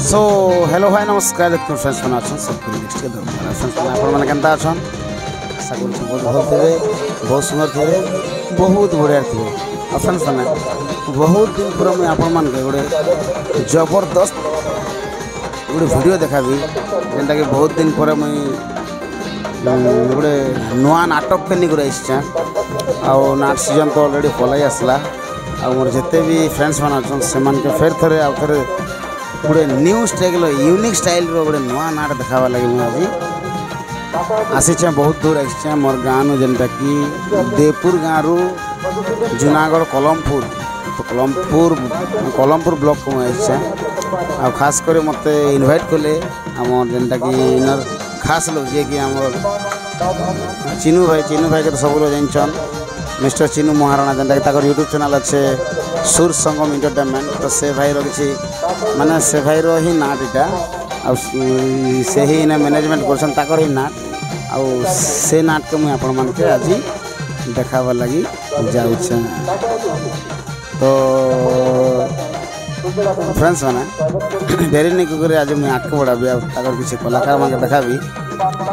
So hello hi नमस्कार friends मैंने अच्छा सब नेक्स्ट के फ्रेंड्स मैंने केन्ता अच्छा आशा कर बहुत भल थे बहुत सुंदर थे बहुत बढ़िया थे और फ्रेंड्स मैंने बहुत दिन पर मुझे आपण मान गोटे जबरदस्त गोटे वीडियो देखा जेनटा कि बहुत दिन पर मुझे गोटे नुआ नाटक के नहीं आई नाट सीजन तो ऑलरेडी पलाई आसला आ मोर जिते भी फ्रेंड्स मैंने अच्छा से फेर थे आउ थे गोटे न्यू स्टाइल यूनिक स्टाइल गोटे नुआ नाट देखा लगे मुझे आज आसी बहुत दूर आई मोर गाँव जेनटा कि देवपुर गाँव जूनागढ़ कलमपुर तो कलमपुर ब्लॉक को मुझे आ खास कर मत इनभाइट कले आम जेनटा कि इनर खास लोग जी कि आम चिनू भाई के तो सब लोग जानछन मिस्टर चिनू महाराणा जेनटा कि यूट्यूब चैनल अच्छे सुर संगम एंटरटेनमेंट तो से भाई कि माने से भाई ही नाट इटा से ही मैनेजमेंट कर नाट आउ से नाट के मुझे आपण मान के आज देखावा लगी जाऊँ तो फ्रेंड्स मैंने देरी नहीं कर आज मुझे आगे बढ़ाबी आर किसी कलाकार मान देखा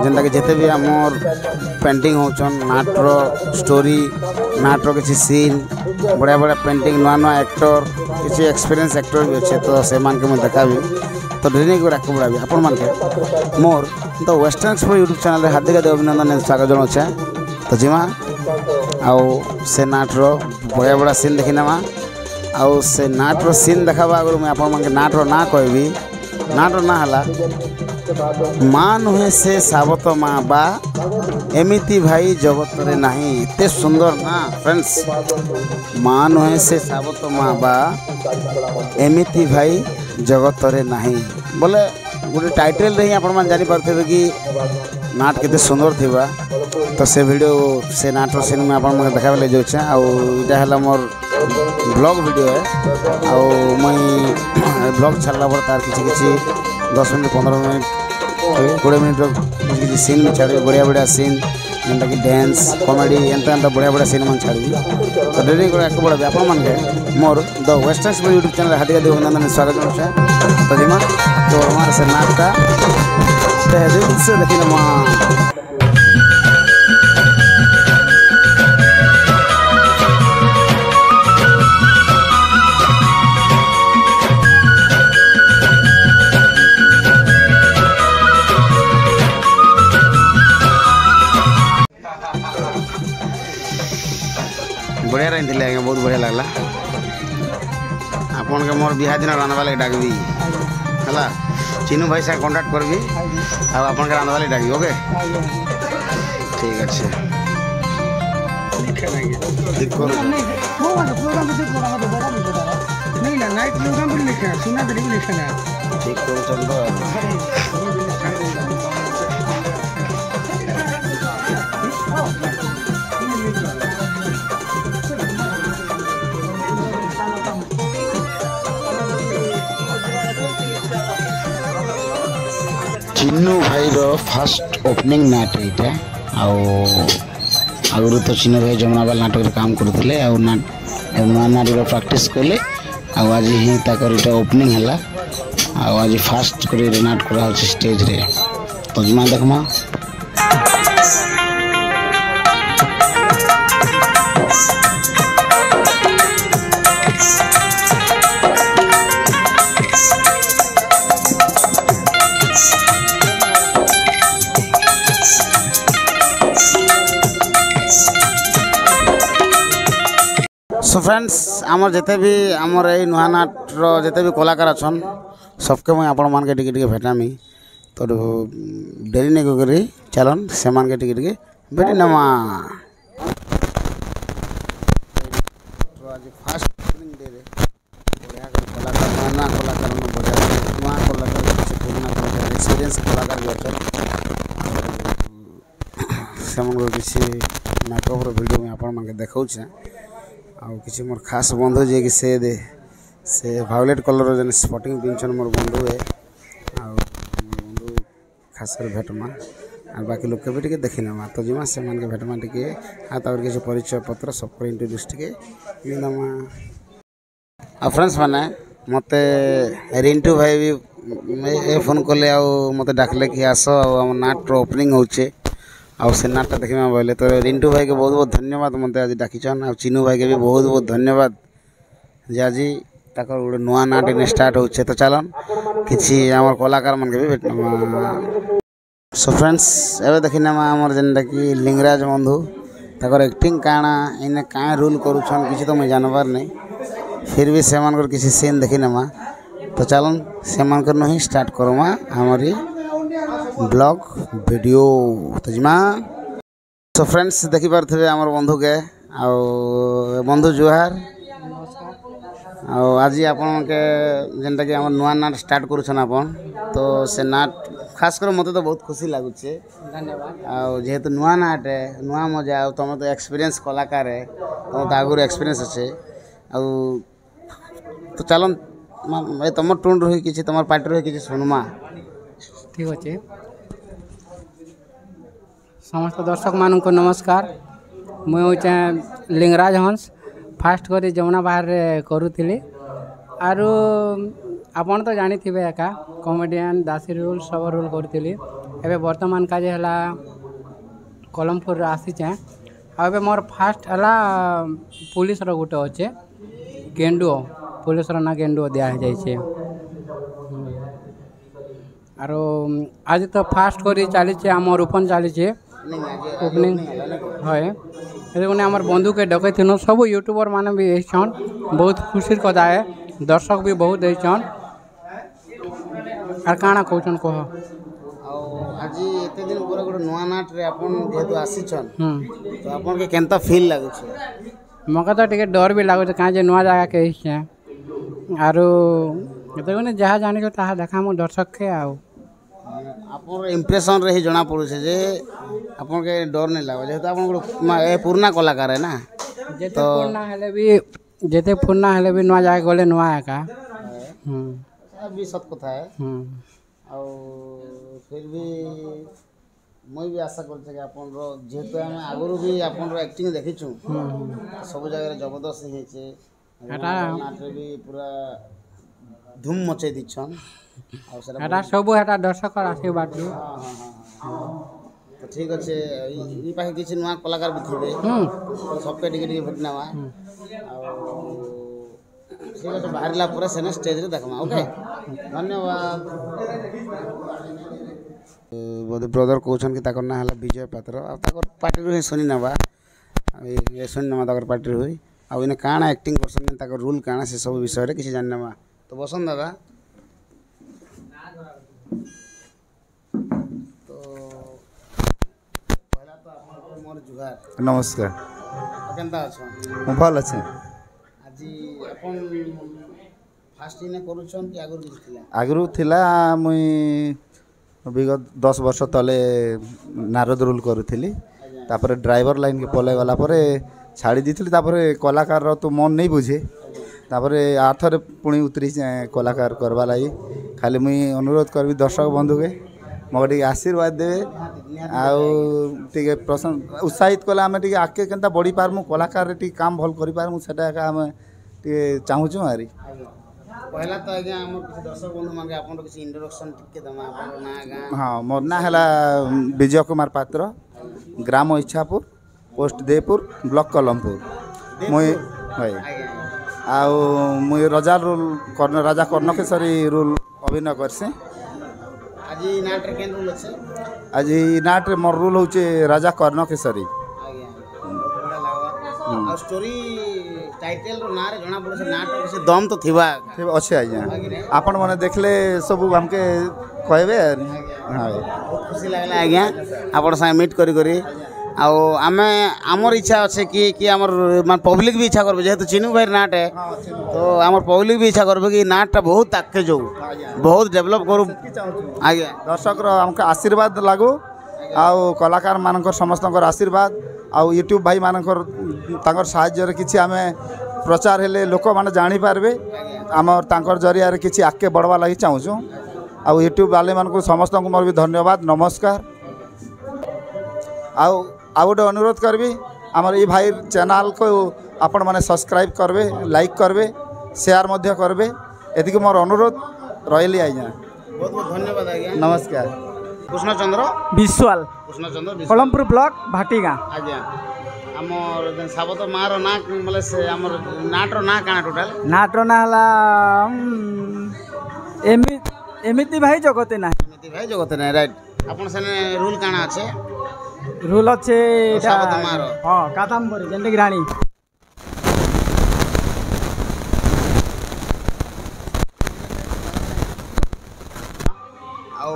जेनटा कि जिते भी आमर पेंटिंग होचन नाट्र स्टोरी नाट्र किसी सीन बढ़िया बढ़िया पेंटिंग नुआ नुआ एक्टर किसी एक्सपीरियंस एक्टर भी अच्छे तो से मान के मुझे देखा तो देरी नहीं कर आगे बढ़ाबी आपण मान के मोर तो वेस्टर्न एक्सप्लोर यूट्यूब चैनल हार्दिक अभिनंदन स्वागत जनाऊे तो जीमा आउ से नाट्र बढ़िया बढ़िया सीन देखी नमा आउ से नाट्र सीन देखाबा आगे मुझे आपण मान नाट्र ना कहबी नाट्र ना हला माँ नुहे से साबत माँ बा एमिति भाई जगत रे नहीं इतने सुंदर ना फ्रेंड्स माँ नुहे से साबत माँ बा एमिति भाई जगत रे नहीं बोले गोटे टाइटल रे ही आपण मान जानि पारथे कि नाट केते सुंदर थिबा तो से वीडियो से नाटर सीन में आपण मन देखाबे ले जाउछे आ इटा हला मोर ब्लॉग वीडियो है आ मैं ब्लॉग छाड़ला पर तार किछि 10 मिनट 15 मिनट 20 मिनट किसी सीन में छाड़ी बढ़िया बढ़िया सीन जेनटा कि डांस कॉमेडी एंता बढ़िया बढ़िया सीन मन छाड़ी तो डेरी को आगे बढ़ाबी आपण मन के मोर द वेस्टर्न यूट्यूब चैनल हार्दिक अभिनंदन स्वागत जनाऊे तो जीमा तो हमारे से नाटका दिल से देखी नमा बढ़िया रही थी आज्ञा बहुत बढ़िया लगला आपन के मोर बिहा दिन रांधवा लगे डाकबी है चिनू भाई से कांटेक्ट करबी आपन के रांधवा लगे डाकबी ओके ठीक अच्छे ठीक कर ठीक कर चल चिन्नू भाई रो फास्ट ओपनिंग नाट ये आगु तो चिन्नू भाई जमुनाबाल नाटक काम करते नुआ नाट प्राक्ट कले आज ही इटा ओपनिंग है आज फास्ट कर नाट करा स्टेज रे तो जमा देखमा सो फ्रेंड्स आमर जिते भी आमर ये नुआ नाटर जिते भी कलाकार अच्छन सबके मुझे आपण मान के टिके भेटामी तो डेरी नहीं करी चलन से मान के टिके भेटी नमा आज फास्ट डे रे बढ़िया कलाकार नुआ कलाकार बढ़िया नुआ कलाकार पुराना कलाकार एक्सपीरियंस कलाकार भी अच्छे से किसी नाटक वीडियो में आपण मान के देखाऊे आ किसी मोर खास बंधु जे कि से वायोलेट कलर जन स्पॉटिंग पिंचन मोर बंधु है आ बंधु खास कर भेटमा आ बाकी लोग के भी टिके देखि नमा तो जिमा से मान के भेटमा टिके आ तार के परिचय पत्र सब इंट्रोड्यूस टिके लेनमा आ फ्रेंड्स माने मते रिंटू भाई भी ए फोन कले मते डाकले कि आस आम नाट ओपनिंग होचे आ से नाटटा देखा बोले तो रिंटू भाई के बहुत बहुत धन्यवाद मते आज डाकिछन आ चिनू भाई के भी बहुत बहुत धन्यवाद जे आज ताकर गोटे नुआ नाट इन स्टार्ट होचे तो चलन किछि हमर कलाकार मन के भी भेटना सो फ्रेंड्स एबे देखिना हमर जेनटा कि लिंगराज बंधु ताकर एक्टिंग काना इने काए रूल करूछन किछि तो मैं जानबार नहीं फिर भी से मानकर किसी सीन देखी नमा तो चलन से मानकर नहीं स्टार्ट करमा हमारी ब्लॉग वीडियो तजमा सो फ्रेंड्स देखी पारे आमर बंधु के आउ बंधु जुहार आज आपण के जेनटा कि आम नुआ नाट स्टार्ट करूछन आपन तो से नाट खास कर मते तो बहुत खुशी लागुचे धन्यवाद आ जेहेतु नुआ नाट है नुआ मजा आ तुम तो एक्सपीरियंस कलाकार है तुम तो आगुर एक्सपीरियंस अच्छे आ तो चलन तुम टोन रही कि तुम पार्टी रही कि शुणमा ठीक अच्छे समस्त दर्शक मान को नमस्कार मुझे लिंगराज हंस फास्ट कर जमुना बाहर करूली आरु आपन तो जानी थे एका कॉमेडियन दासी रोल सब रोल करी एवं बर्तमान का है कलमपुर आसीचे आबे मोर फास्ट है पुलिस गोटे अच्छे गेंडुओ पुलिस ना गेंडुओ दिया जाइए आरो आज तो फास्ट कर चली आम ओपन चली ओपनिंग है आम बंधु के डकई सब यूट्यूबर माने भी छन बहुत खुशी कथा है दर्शक भी बहुत छन आर काना कहछन कह आज एते दिन पूरा गोटे नुआ नाट रे आपन जेहेतु आसीछन तो आपन के केनता फील लागु छै मका तो टिके डर भी लागु छै काहे जे नुआ जगह के छै आरो एते ने जहाँ जाने को ताहा देखा मो दर्शक के आउ आपन इंप्रेशन रे ही जना पड़ु छै जे आपन के डर नहीं लागो जेहेतु आपन ए पुराना कलाकार है ना जेते जेते पुराना हेले भी नुआ जगह गले नुआ का अभी सब कथा है और फिर भी मैं भी आशा करते कि आपन रो जेहेतु हम आगुरु भी आपन रो एक्टिंग देखिछु सब जगह रे जबरदस्त हे छे नाट रे भी पूरा धूम मचे दिछन और एटा सब एटा दर्शक आशीर्वाद रो तो ठीक अच्छे ई पाखे किछि नुआ कलाकार भी थिबे तो सब पे टिके भेटनावा ठीक है बाहरला पूरा सेने स्टेज रे देखमा ओके धन्यवाद बोधे ब्रदर कहछन कि ताकर ना हला विजय पात्र आ ताकर पार्टी रो सुनी नबा ए सुनी नबा ताकर पार्टी होई आ इने काना एक्टिंग करसन ताकर रूल काना से सब विषय रे किछि जाननाबा तो बसन दादा तो पहला तो आपन मोर जुगार नमस्कार केनता अछन भल अच्छे आज अपन फास्ट इने करूछन कि आगुर किछ थिला आगु थिला मुई विगत 10 वर्ष तले नारद रोल करूली तापर ड्राइवर लाइन के पलै गला परे छाड़ी दीथली तापर कलाकार रो तो मन नहीं बुझे तापर आथरे पुणी उतरी कलाकार करवा लगी खाली मुई अनुरोध करबी दर्शक बंधु के मगे आशीर्वाद देवे आगे प्रसन्न उत्साहित कले आम टे आगे के बढ़ी पारमु कलाकार टे काम भल कर पारमु सेटा आम टे चाहूँ आरी पहला तो आज्ञा हम किसी दर्शक बंधु मान के आपन किसी इंट्रोडक्शन टिके दमा आपन ना गां हाँ मोर ना हला विजय कुमार पात्र ग्राम इच्छापुर पोस्ट देपुर ब्लॉक कलमपुर मुई है आउ मुई राजा रोल राजा कर्णकेशरी रोल अभिनय करसे आज नाट रे केन रोल अछि आज नाट रे मोर रोल होचे राजा कर्णकेशरी आज्ञा बहुत बड़ा लागवा और स्टोरी टाइटल रो ना रे जणा पड़े से नाट रे से दम तो थिबा अच्छे आज्ञा आपण माने देखले सब हमके कहबे हां बहुत खुशी लागला आज्ञा आपण संग मीट करी करी आउ आमे आमर इच्छा अच्छे कि आमर मान पब्लिक भी इच्छा करबे जेहेतु चिनू भाई नाट है तो आमर पब्लिक भी इच्छा करबे कि नाटटा बहुत ताके जो बहुत डेवलप करू आज्ञा दर्शक हमके आशीर्वाद लागू आउ कलाकार मानकर समस्त आशीर्वाद आउ यूट्यूब भाई मानकर तांकर साहाय्य किछि आमे प्रचार हेले लोक माने जानि पारबे आमर तांकर जरिया रे किछि आके बढ़वा लागि चाहूछु आउ यूट्यूब वाले मानकर समस्त को मोर भी धन्यवाद नमस्कार आउ गोटे अनुरोध करबी आमर ये भाई चैनल को आपण माने सब्सक्राइब करबे लाइक करबे शेयर मध्य करबे ଏତିକି ମୋର ଅନୁରୋଧ ରହିଲି ଆଜ୍ଞା। ବହୁତ ବହୁତ ଧନ୍ୟବାଦ ଆଜ୍ଞା। ନମସ୍କାର। କୃଷ୍ଣଚନ୍ଦ୍ର ବିଶ୍ୱାଳ କୃଷ୍ଣଚନ୍ଦ୍ର ବିଶ୍ୱାଳ। କଳମପୁର ବ୍ଲକ ଭାଟି ଗାଁ। ଆଜ୍ଞା ଆମର ସାବତ ମାର ନାଁ ବୋଲେ ସେ ଆମର ନାଟର ନାଁ କାଣା ଟୋଟାଲ? ନାଟର ନାଁ ହେଲା ଏମିତି ଭାଇ ଜଗତେ ନାହିଁ। ଏମିତି ଭାଇ ଜଗତ ନାହିଁ ରାଇଟ୍। ଆପଣ ସେନେ ରୁଲ୍ କାଣା ଅଛି? ରୁଲ୍ ଅଛି ସାବତ ମାର ହଁ କାଦାମ୍ବରୀ ଯେମିତିକି ରାଣୀ। ଆଉ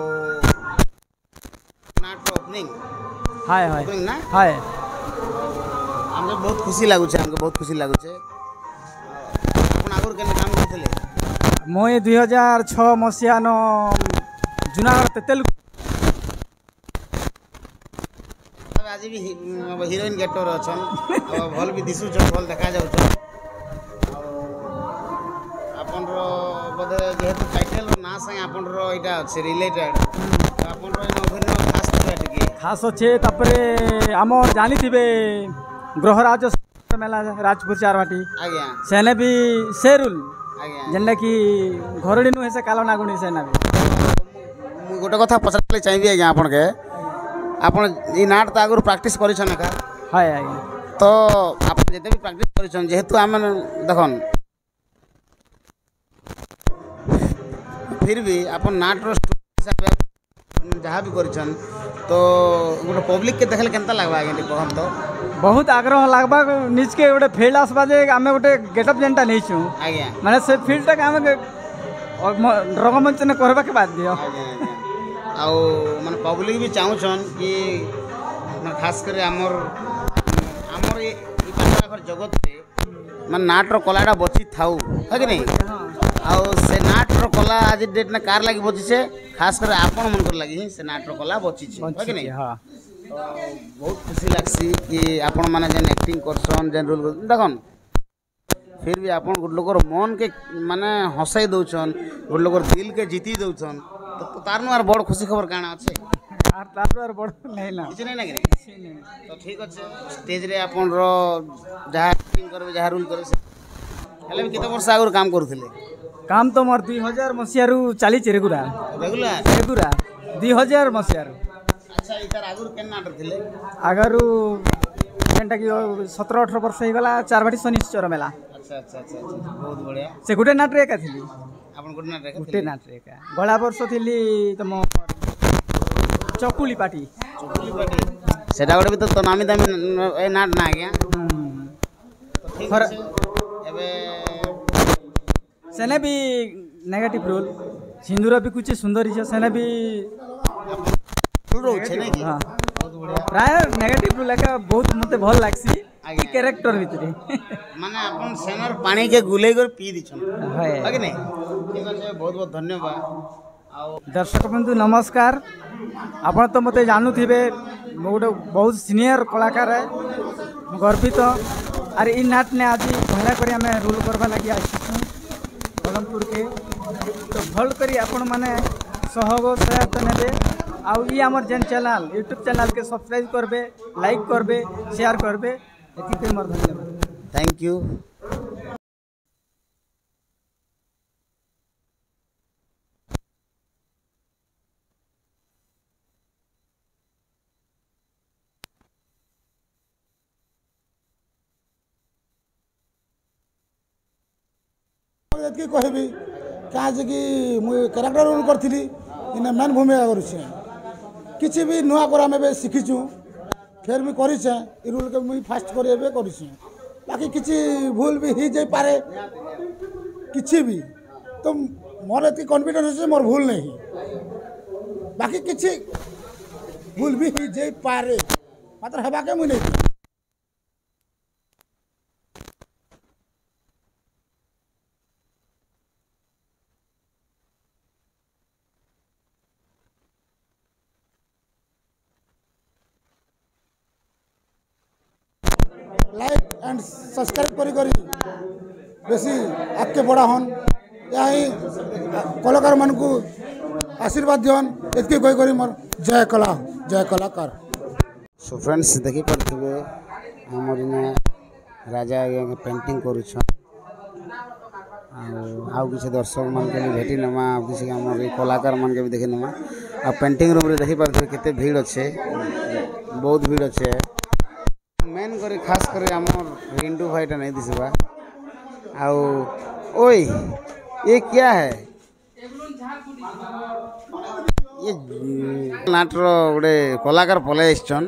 ନାଟର ଓପନିଂ ହାଏ ହାଏ ଓପନିଂ ନା ହାଏ। ଆମକୁ ବହୁତ ଖୁସି ଲାଗୁଛେ ଆପଣ ଆଗରୁ କେମିତି କାମ କରୁଥିଲେ? ମୁଇଁ 2006 ମସିହାନ ଜୁନାଗଡ଼ ତେତେଲ ଆଜି ବି ହିରୋଇନ୍ ଗେଟରେ ଅଛନ୍ ଆଉ ଭଲ ବି ଦିଶୁଛନ୍ ଭଲ ଦେଖାଯାଉଛନ୍। ଆଉ ଆପଣର ବୋଧେ ଯେହେତୁ ଟାଇଟେଲ୍ର ନାଁ ସାଙ୍ଗେ ଆପଣର ଏଇଟା ଅଛି ରିଲେଟେଡ୍ ଆପଣର ଏଇ ଅଭିନୟ ଖାସ୍ ଥିବା ଟିକେ ଖାସ୍ ଅଛେ। ତାପରେ ଆମର ଜାଣିଥିବେ ଗ୍ରହରାଜ ମେଲା ରାଜପୁର ଚାରବାଟି ଆଜ୍ଞା ସେନେ ବି ସେ ରୁଲ୍ ଆଜ୍ଞା। ଯେନ୍ଟାକି ଘରଡ଼ି ନୁହେଁ ସେ କାଲ ନାଗୁଣି ସେନା ବି। ମୁଁ ଗୋଟେ କଥା ପଚାରିଲେ ଚାହିଁବି ଆଜ୍ଞା ଆପଣକେ ଆପଣ ଏଇ ନାଟ ତ ଆଗରୁ ପ୍ରାକ୍ଟିସ୍ କରିଛନ୍ ଏକା ହାଏ ଆଜ୍ଞା। ତ ଆପଣ ଯେତେ ବି ପ୍ରାକ୍ଟିସ୍ କରିଛନ୍ ଯେହେତୁ ଆମେ ଦେଖନ୍ फिर भी अपन नाटर हिसाब जहाँ भी करिछन तो गोटे पब्लिक के देखले केनता लागबा आगे कहन तो बहुत आग्रह लागबा निजके गोटे फील्ड आसबा जे आमे गोटे गेटअप जेनटा नहींछु आज्ञा माने से फील्डटा के आमे रंगमंच ने करबा के बाद दियो। आउ माने पब्लिक भी चाहूछन कि खास करे हमर ये जगत रे माने नाटर कलाटा बची थाउ है कि नहीं आउ से नाटर कला आज डेट ना कार लगी बची से खास कर आपण मन कर लगी से नाटर कला बची छे है कि नहीं हां बहुत खुशी लागसी कि आपण माने जेन एक्टिंग करसन जेन रोल देखन फिर भी आपण गुड लोकर मन के माने हंसाई दउछन गुड लोकर दिल के जीती दउछन तो तारनु आर बड़ खुशी खबर काना अछि आर तारनु आर बड़ नहीं ना किछ नहीं ना कि तो ठीक अछि स्टेज रे आपण रो जहा एक्टिंग करबे जहा रोल करे हेले भी केते वर्ष आगर काम करूथिले काम तो मोर 2000 मसियारू चली रेगुलर 2000 मसियारू। अच्छा इतार आगुर केन नाटर थिले आगरू जेनटा कि 17 18 वर्ष हे गला चारबाटी शनिश्चर मेला। अच्छा अच्छा अच्छा बहुत बढ़िया से गुटे नाटरे एका थिली आपण गुटे नाटरे एका गला वर्ष थिली तम चकुली पाटी सेटा गोटे भी तो नामी दामी ए नाट ना गया ठीक है एबे सेने भी नेगेटिव रोल सिंदूर भी कुछ सुंदर है सेने भी रोल छे नै कि हां प्राय नेगेटिव रोल का बहुत मते भल लागसी ई कैरेक्टर भितरे माने अपन सेनर पानी के गुले कर पी दिछन है कि नहीं ठीक है बहुत बहुत धन्यवाद। दर्शक बंधु नमस्कार आपण तो मते जानू थिबे गोटे बहुत सीनियर कलाकार है गर्वित अरे इ नाट ने आज भला करी हमें रोल करबा लागि आछी कलमपुर के तो भल करी आपण माने सहयोग सहायता नेबे आउ ई हमर जेन चैनल यूट्यूब चैनल के सब्सक्राइब करबे लाइक करबे शेयर करबे एति पे मोर धन्यवाद थैंक यू। एतकी कहबी क्या कि मुझे कैरेक्टर रोल करी इन मेन भूमिका करुचे किसी भी नुआ कर आम शिखीचु फिर मुझे करे रोल के मुझे फास्ट कर बाकी किसी भूल भी हो जाए पारे किसी भी तो मोर एत कॉन्फिडेंस अच्छे मोर भूल नहीं बाकी किसी भूल भी हो जाए पारे मात्र हेबाके मुझे नहीं लाइक एंड सब्सक्राइब करी बेसी आगे बढ़ा हन यही कलाकार मान को आशीर्वाद दिवन एतके कही मोर जय कलाकार। सो फ्रेंड्स देखी पारे हमर इने राजा पेंटिंग करुछन आउ किसी दर्शक मान के भी भेटी नमा किसी आम कलाकार मान के भी देखी नमा आ पेंटिंग रूम रे देखी पारे केते भीड़ अच्छे बहुत भीड़ अच्छे मेन करे खास करे आमर रिंटू भाईटा नहीं दिसबा आओ ओए ये क्या है ये नाटर गोटे कलाकार पलै आछन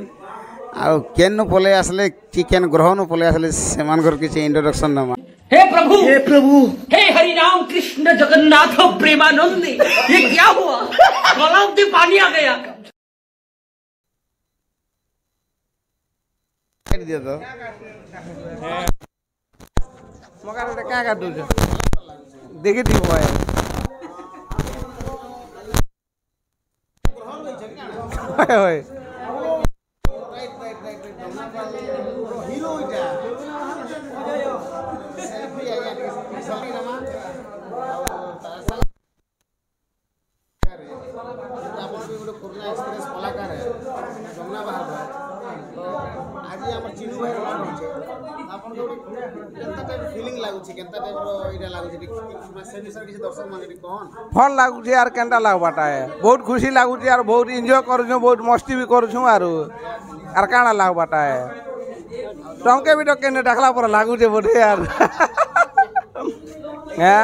आ केन पलै आसले कि केन ग्रह न पलै आसले सेमानकर किछि इंट्रोडक्शन नमा हे प्रभु हे हरि राम कृष्ण जगन्नाथ प्रेमानंद ये क्या हुआ गलाव में पानी आ गया काट दियो तो मगर रे का काटू छ देखि ठीक होय होय हीरो इटा सेल्फी आया सेल्फी नमा आपण भी गोटे कोरोना एक्सप्रेस कलाकार है जमुना बाहर तो आज हमर चिनू भाई रो होचे आपण के केनता टाइप फीलिंग लागु छी केनता टाइप रो इटा लागु छी से विषय किसी दर्शक माने कोन फल लागु छी यार केनता लागबाटा है बहुत खुशी लागु छी यार बहुत एंजॉय करू छु बहुत मस्ती भी करू छु आरो यार काना लागबाटा है टंके भी तो केने देखला पर लागु छे बोटे यार हैं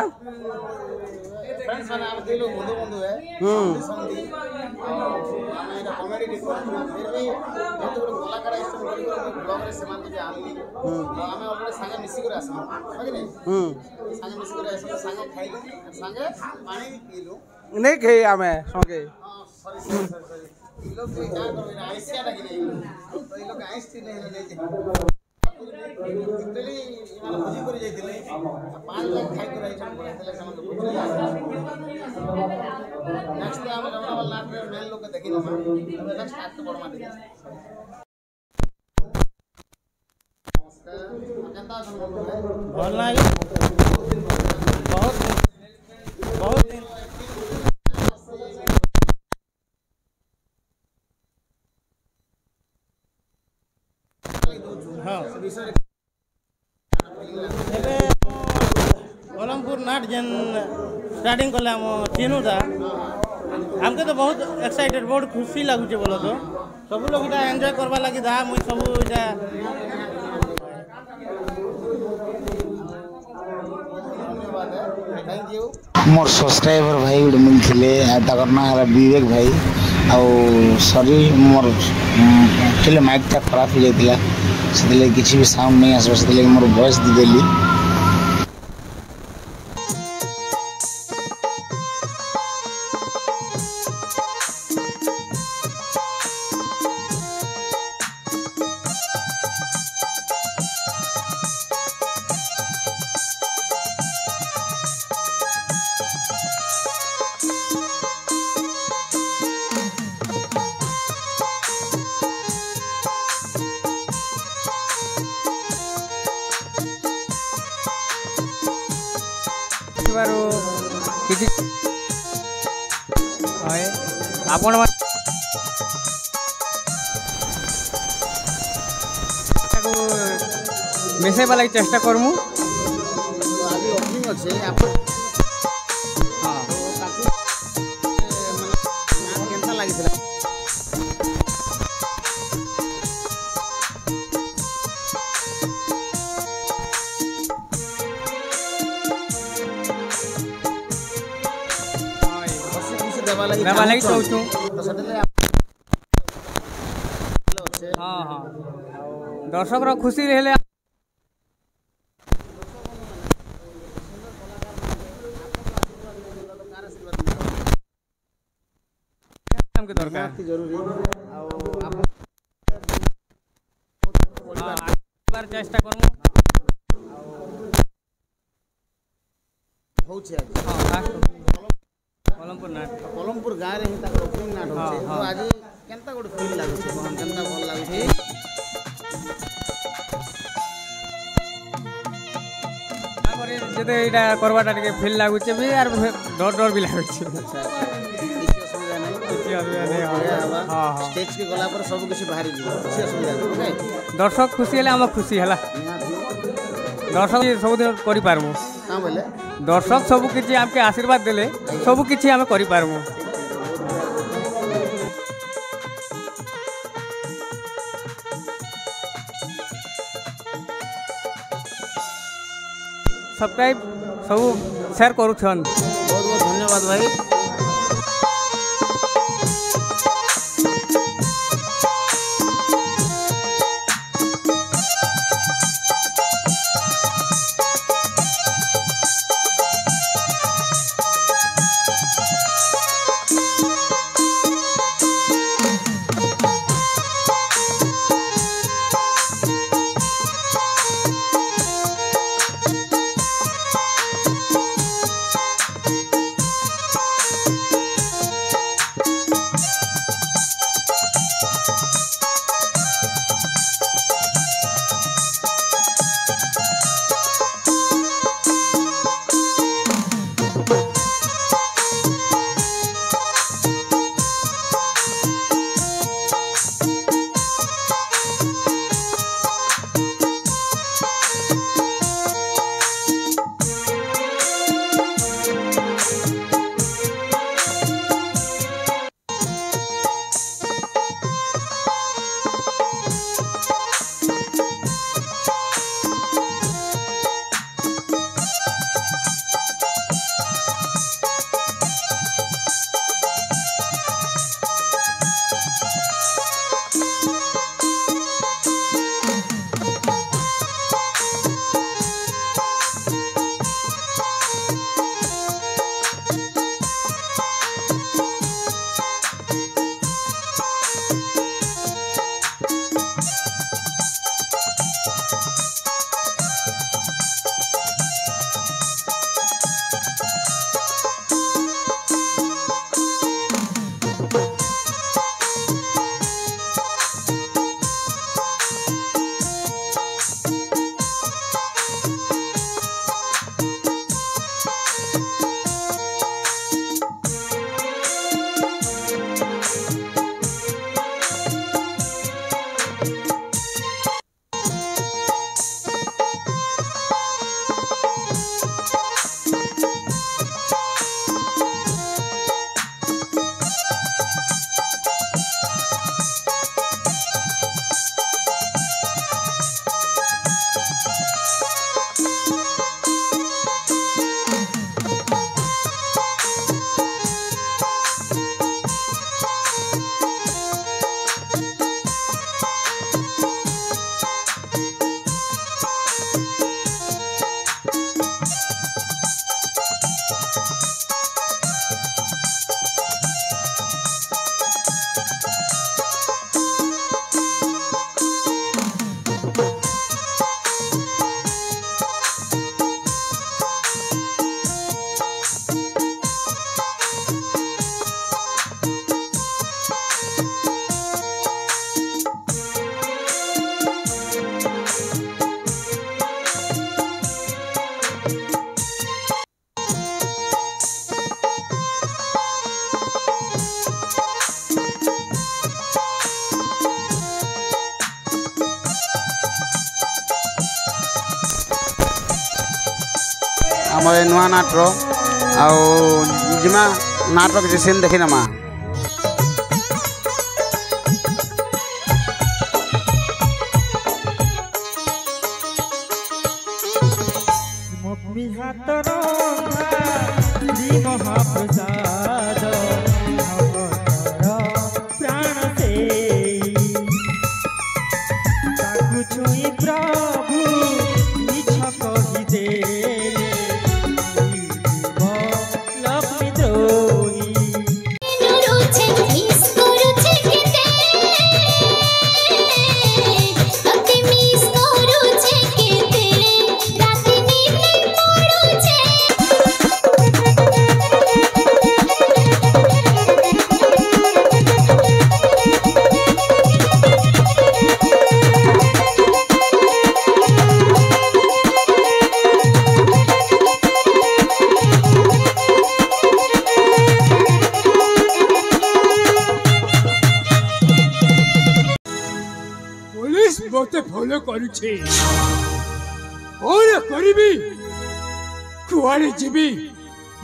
फ्रेंड्स माने आप दिलो बंधु बंधु है संधि हमें कॉमेडी डिस्कस फिर भी जेतो कलाकार है सब ब्लॉग रे समान जे आमी हमें ऑलरेडी संगे मिसी करे आसम है कि संगे मिसी करे आसम संगे खाइलु संगे पानी पीलु नहीं खाई हमें संगे सॉरी ये लोग क्या करो आइसिया लगी नहीं तो ये लोग आइस थी नहीं ले लिटरली इमाने बुझी कर जाइतिले 5 लाख खाइ कर आइछन बोले समान बुझी नेक्स्ट हम जमना वाला नाट में मेन लोग के देखि ना नेक्स्ट एक्ट बड़मा देखि नमस्कार जनता बोलना है बहुत दिन हाँ ब्रह्मपुर नाट जेन स्टार्टिंग कले हम चिन्हू था हमके तो बहुत एक्साइटेड बहुत खुशी लगुचे बोलो तो सब लोग इटा एंजॉय करवा लगी था मुई सब इटा थैंक यू मोर सब्सक्राइबर भाई गोटे मिलते ना विवेक भाई आउ सॉरी मोर एक्चुअली माइकटा खराब हो जाता से किसी भी साउंड नहीं आसो से मोर वॉइस देदेली किसी आपण मिसाइबा लगी चेष्टा करमु आज ओपनिंग अच्छे आप हाँ केनता लगी देवा लगी चाहूँ हाँ हाँ दर्शक खुशी रहे दरकार जरूरी चेष्टा करूँ कलमपुर गाँव रे ओपनिंग नाट होचे तो आज केनता गोटे फील लागुछ कोन केनता भल लागुछ जदे एटा करवाटा के फील लागुछ भी यार डर डर भी लागुछ स्टेज के गला पर सब किसी बाहरी जीव किसी असुविधा नहीं ओके दर्शक खुशी हेले हम खुशी हला दर्शक सब दिन करि पारबो हाँ बोले दर्शक सब किछि आमके आशीर्वाद देले सब किछि आमे करि पारमु। सब्सक्राइब सब शेयर करूछन। बहुत बहुत धन्यवाद भाई। आमर नुआ नाट्र आमा नाट्र किसी सीन देखी नमा मते फॉलो करूछे और करबी कुआड़े जीवी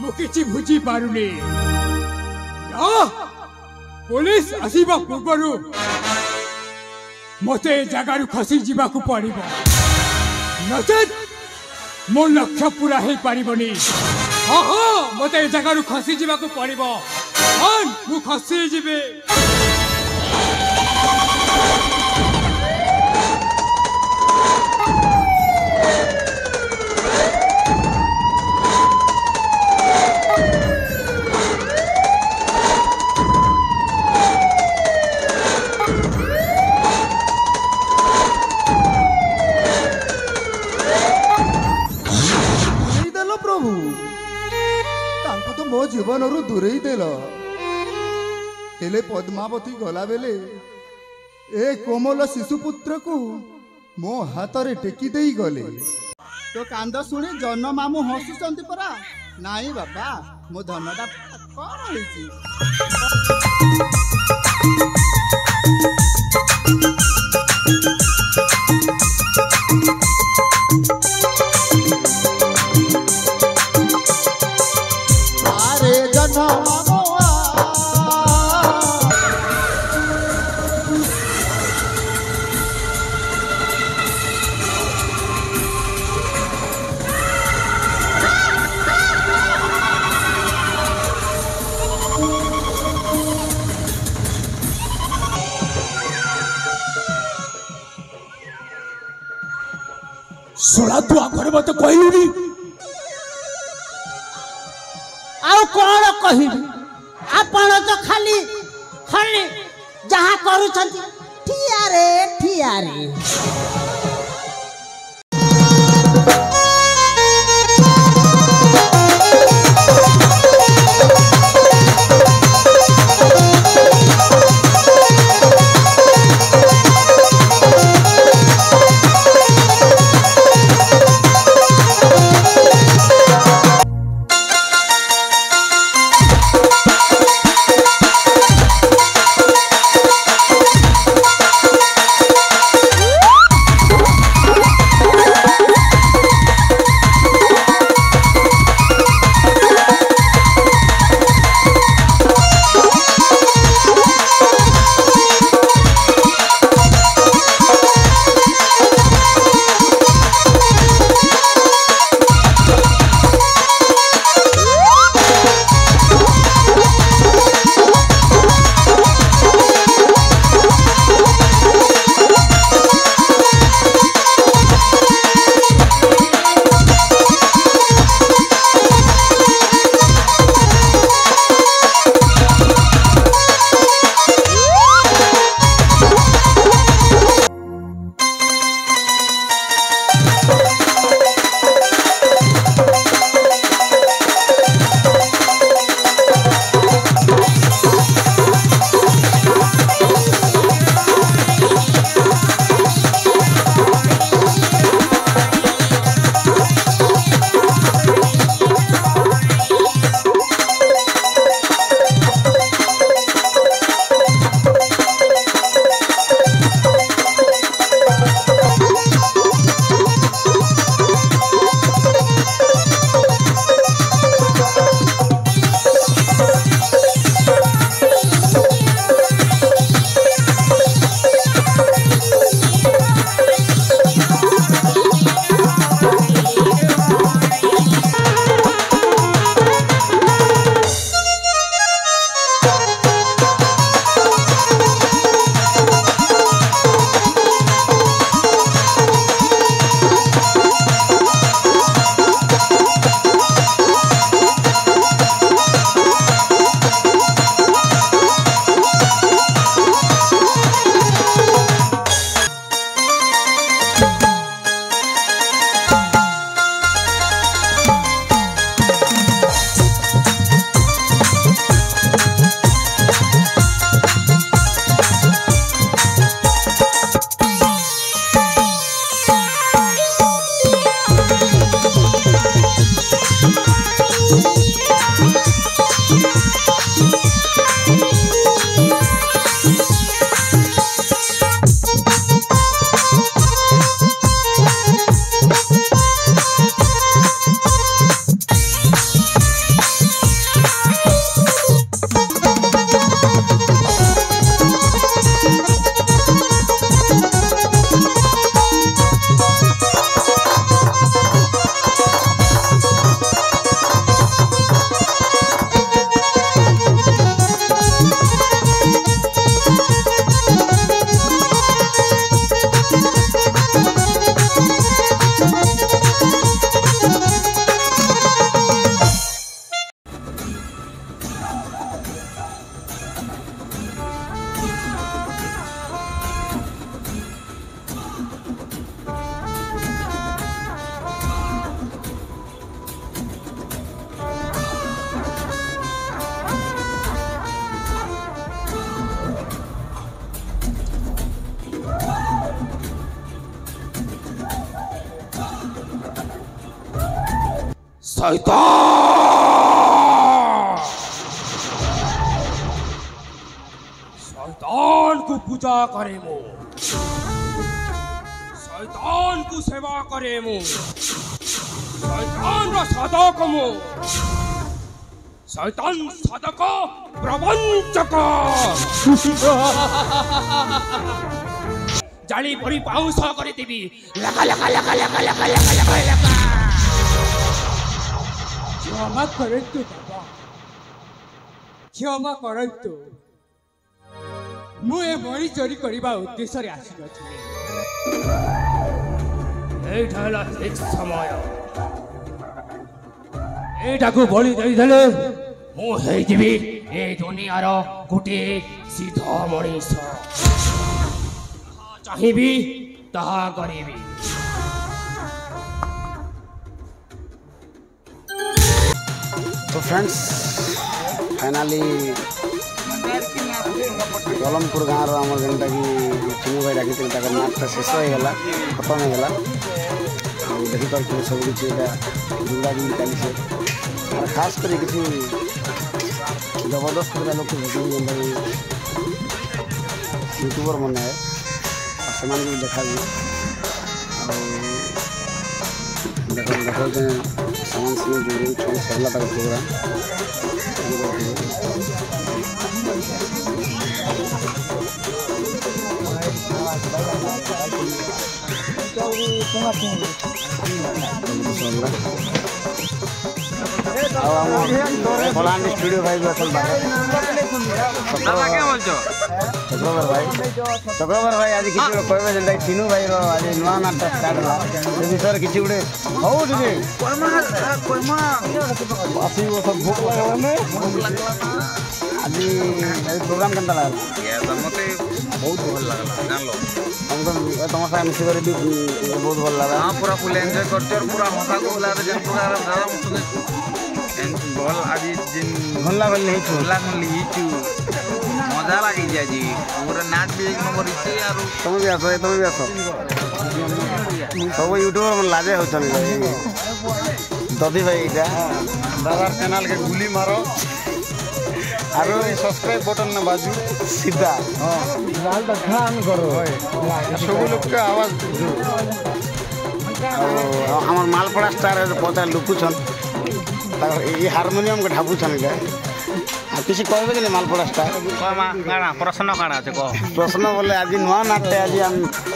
मु किछि बुझी पारुनी पुलिस आसीबा पूर्वरु मते जगारु खसी जीवाकू पड़िबो नचेत मो लक्ष्य पूरा हे पारिबनी हाँ हाँ मते जगारु खसी जीवाकू पड़िबो मु खसी जीवे प्रभु तो मो जीवन रु दूरे देल हेले पद्मावती गला बेले ए कोमल शिशुपुत्र को मो हाथ रे टेकी दे गले तो कांद शुणी जन मामू हसुचंती परा नाई बाबा मो धनटा कौन होइची सोला तू आकर मत कहलुनी आउ कौन कहबी आपण तो खाली खाली जहाँ करूछंती ठिया रे शैतान को पूजा करे मु शैतान को सेवा करे मु शैतान रा साधक मु शैतान साधक प्रपंचक जाली पड़ी पाउस करे देवी लगा लगा लगा लगा लगा लगा लगा लगा क्षमा करतु बाबा क्षमा करतु मुझे बड़ी चोरी करने उद्देश्य आसी ठीक समय एटा को बलि देदेले मुझे ए दुनियार गोटे सिद्ध मनीष चाहिए ताहा करी तो फ्रेंड्स फाइनाली गलमपुर गाँव आम जेनटा कि चिन्नु भाई डाकी नाचटा शेष होगा खत्म होगा देखिपे सब किसी जुड़ा जुड़ी चली और खास कर किसी जबरदस्त लोग जेनटा कि यूट्यूबर मन है से देखा भी देख सामान से जोड़ी सरला तक प्रोग्राम कलाहांडी स्टूडियो भाई भी असल चक्रवर भाई आज किसी कहे जेनटा चिन्नु भाई आज नुआ नाटक स्टार्ट है से विषय किसी गोटे हौ सब भूख लगे आज प्रोग्राम केनता लगा मत बहुत भल लगा जान लो तुम साथ मिसिक भी बहुत भल लगा हाँ पूरा फुल एंजॉय करते और पूरा हंसा को बोला जेन प्रकार भल आज जिन भल्ला भल नहीं भल्ला भल हीचु मजा लगी जाए जी पूरा नाच भी एक नंबर इच्छे यार तुम भी आसो सब यूट्यूबर मन लाजे हो दधी भाई दादा चैनल के गुली मारो और सब्सक्राइब बटन न बाजू सीधा लाल तो खान करो सब लोग के आवाज हमार मालपड़ा स्टार है पता लुकुछन ये हारमोनियम के ढाबुछन के किसी कहबे कि मालपड़ा स्टार प्रश्न काଣା আছে কহ प्रश्न बोले आज नुआ नाट्य आज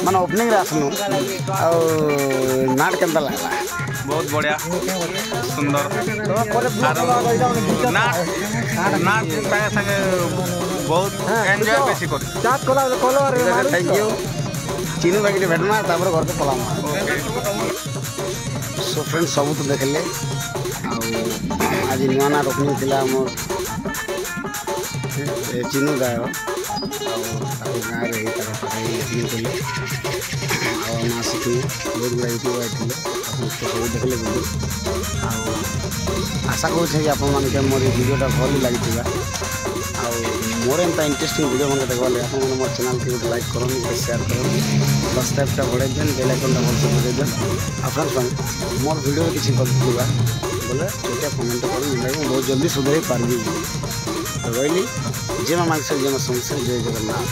माने ओपनिंग रे आसनु आ नाट केनता लागला बहुत बढ़िया सुंदर नाट संगे बहुत एंजॉय बेसी कर चाट कोला थैंक यू चिन्नु भाई के भेटमा तापर घर के पलामा सो फ्रेंड्स सब तो देखले आज नुआ नाट ओपनिंग थिला मोर चिन्नु दायर गाँव रे नासिक बहुत गुड़ा यूट्यूब आए सब देखले बोली आशा करूँ कि आप मोर वीडियोटा भल लगी मोर एंता इंटरेस्टिंग वीडियो मैंने देखा आप मोर चैनल के गोटे लाइक करूँ शेयर करूँ सब्सक्राइबटा बढ़ाई दिन बेल आइकनटा भलसे बजाई दिन आ फ्रेंड्स मोर वीडियो किसी गलती बोले छोटिया कमेंट करूँ बहुत जल्दी सुधर पार्बी रही जे मांगस जे समस्या जय जगन्नाथ।